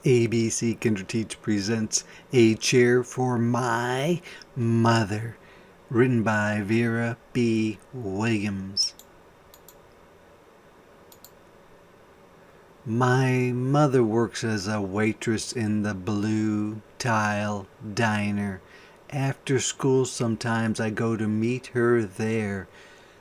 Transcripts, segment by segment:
ABC Kinderteach presents A Chair for My Mother, written by Vera B. Williams. My mother works as a waitress in the Blue Tile Diner. After school, sometimes I go to meet her there.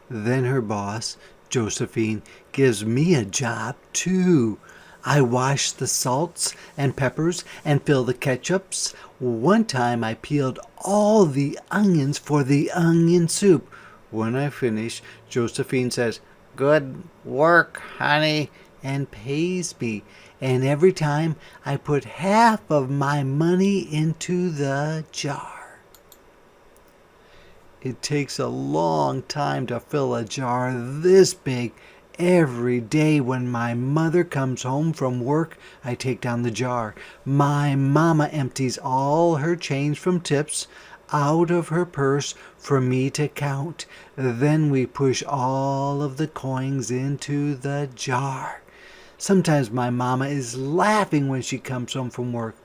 Then her boss, Josephine, gives me a job too. I wash the salts and peppers and fill the ketchups. One time I peeled all the onions for the onion soup. When I finish, Josephine says, "Good work, honey," and pays me. And every time I put half of my money into the jar. It takes a long time to fill a jar this big. Every day when my mother comes home from work, I take down the jar. My mama empties all her change from tips out of her purse for me to count. Then we push all of the coins into the jar. Sometimes my mama is laughing when she comes home from work.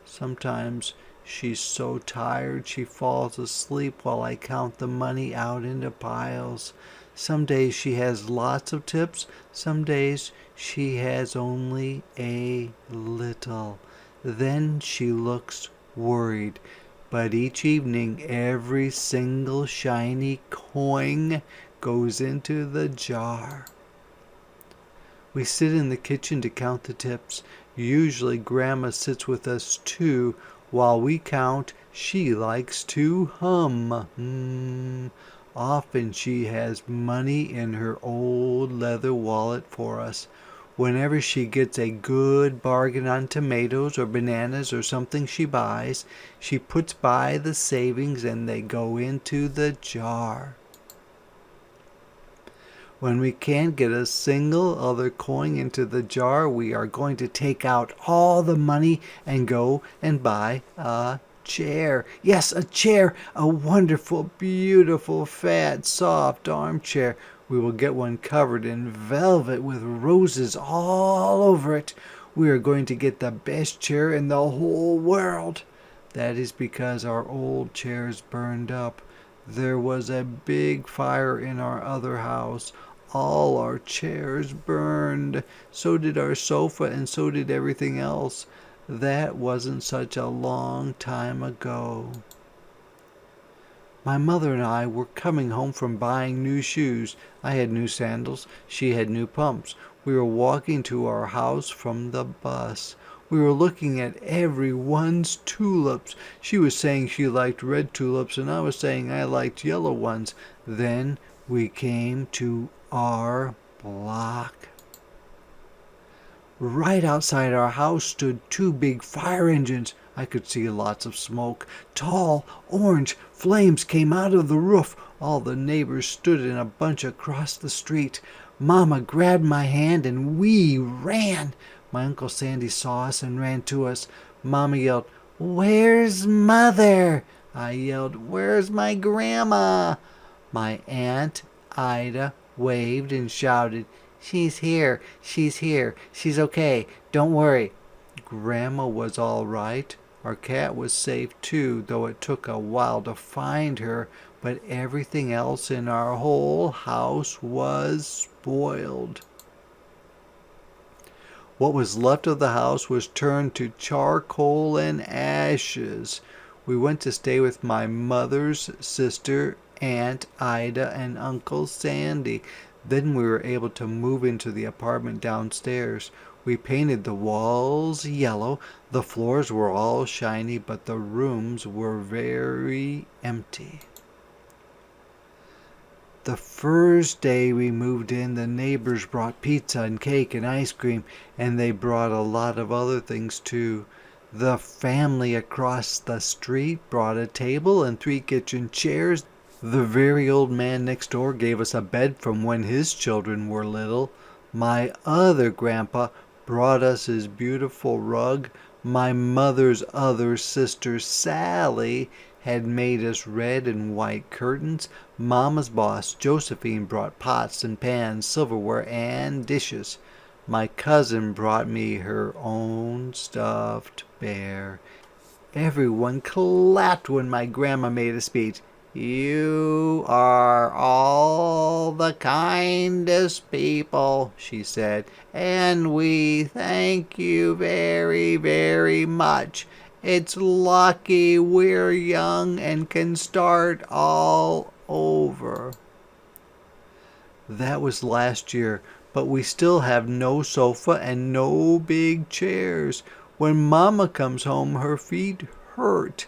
Sometimes she's so tired she falls asleep while I count the money out into piles. Some days she has lots of tips. Some days she has only a little. Then she looks worried. But each evening, every single shiny coin goes into the jar. We sit in the kitchen to count the tips. Usually Grandma sits with us too. While we count, she likes to hum. Often she has money in her old leather wallet for us. Whenever she gets a good bargain on tomatoes or bananas or something she buys, she puts by the savings and they go into the jar. When we can't get a single other coin into the jar, we are going to take out all the money and go and buy a chair. Yes, a chair. A wonderful, beautiful, fat, soft armchair. We will get one covered in velvet with roses all over it. We are going to get the best chair in the whole world. That is because our old chairs burned up. There was a big fire in our other house. All our chairs burned. So did our sofa, and so did everything else. That wasn't such a long time ago. My mother and I were coming home from buying new shoes. I had new sandals. She had new pumps. We were walking to our house from the bus. We were looking at everyone's tulips. She was saying she liked red tulips, and I was saying I liked yellow ones. Then we came to our block. Right outside our house stood two big fire engines. I could see lots of smoke. Tall, orange flames came out of the roof. All the neighbors stood in a bunch across the street. Mama grabbed my hand and we ran. My Uncle Sandy saw us and ran to us. Mama yelled, "Where's Mother?" I yelled, "Where's my grandma?" My Aunt Ida waved and shouted, "She's here, she's here, she's okay, don't worry." Grandma was all right. Our cat was safe too, though it took a while to find her, but everything else in our whole house was spoiled. What was left of the house was turned to charcoal and ashes. We went to stay with my mother's sister, Aunt Ida, and Uncle Sandy. Then we were able to move into the apartment downstairs. We painted the walls yellow. The floors were all shiny, but the rooms were very empty. The first day we moved in, the neighbors brought pizza and cake and ice cream, and they brought a lot of other things too. The family across the street brought a table and 3 kitchen chairs. The very old man next door gave us a bed from when his children were little. My other grandpa brought us his beautiful rug. My mother's other sister, Sally, had made us red and white curtains. Mama's boss, Josephine, brought pots and pans, silverware, and dishes. My cousin brought me her own stuffed bear. Everyone clapped when my grandma made a speech. "You are all the kindest people," she said, "and we thank you very, very much. It's lucky we're young and can start all over." That was last year, but we still have no sofa and no big chairs. When Mama comes home, her feet hurt.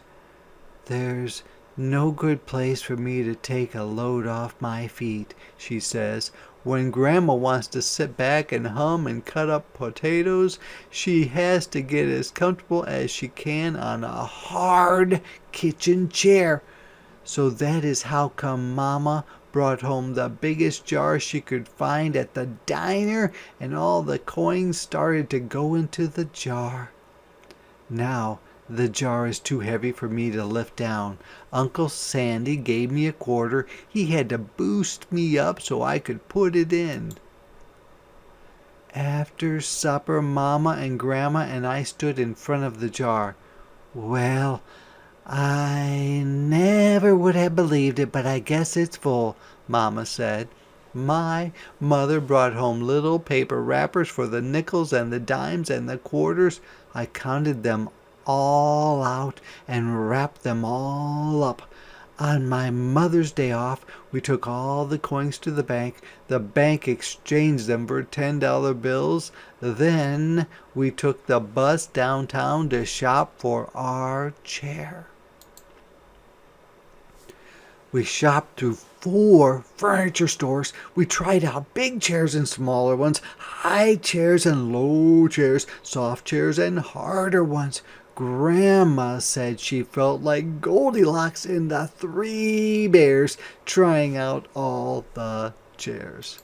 "There's no good place for me to take a load off my feet," she says. "When Grandma wants to sit back and hum and cut up potatoes, she has to get as comfortable as she can on a hard kitchen chair. So that is how come Mama brought home the biggest jar she could find at the diner, and all the coins started to go into the jar. Now the jar is too heavy for me to lift down. Uncle Sandy gave me a quarter. He had to boost me up so I could put it in." After supper, Mama and Grandma and I stood in front of the jar. "Well, I never would have believed it, but I guess it's full," Mama said. "My mother brought home little paper wrappers for the nickels and the dimes and the quarters. I counted them all out and wrapped them all up. On my mother's day off, we took all the coins to the bank. The bank exchanged them for $10 bills. Then we took the bus downtown to shop for our chair. We shopped through 4 furniture stores. We tried out big chairs and smaller ones, high chairs and low chairs, soft chairs and harder ones. Grandma said she felt like Goldilocks in the 3 Bears trying out all the chairs.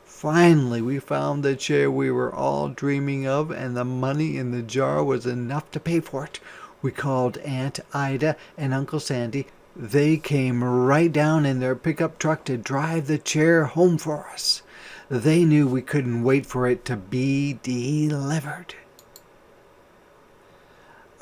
Finally, we found the chair we were all dreaming of, and the money in the jar was enough to pay for it. We called Aunt Ida and Uncle Sandy. They came right down in their pickup truck to drive the chair home for us. They knew we couldn't wait for it to be delivered.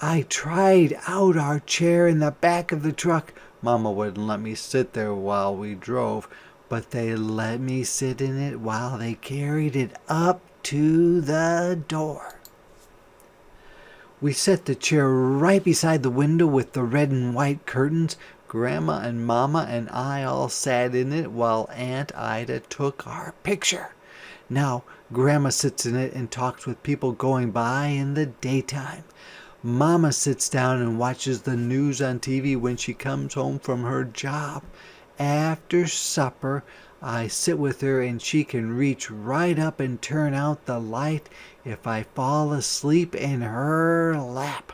I tried out our chair in the back of the truck. Mama wouldn't let me sit there while we drove, but they let me sit in it while they carried it up to the door. We set the chair right beside the window with the red and white curtains. Grandma and Mama and I all sat in it while Aunt Ida took our picture. Now Grandma sits in it and talks with people going by in the daytime. Mama sits down and watches the news on TV when she comes home from her job. After supper, I sit with her and she can reach right up and turn out the light if I fall asleep in her lap.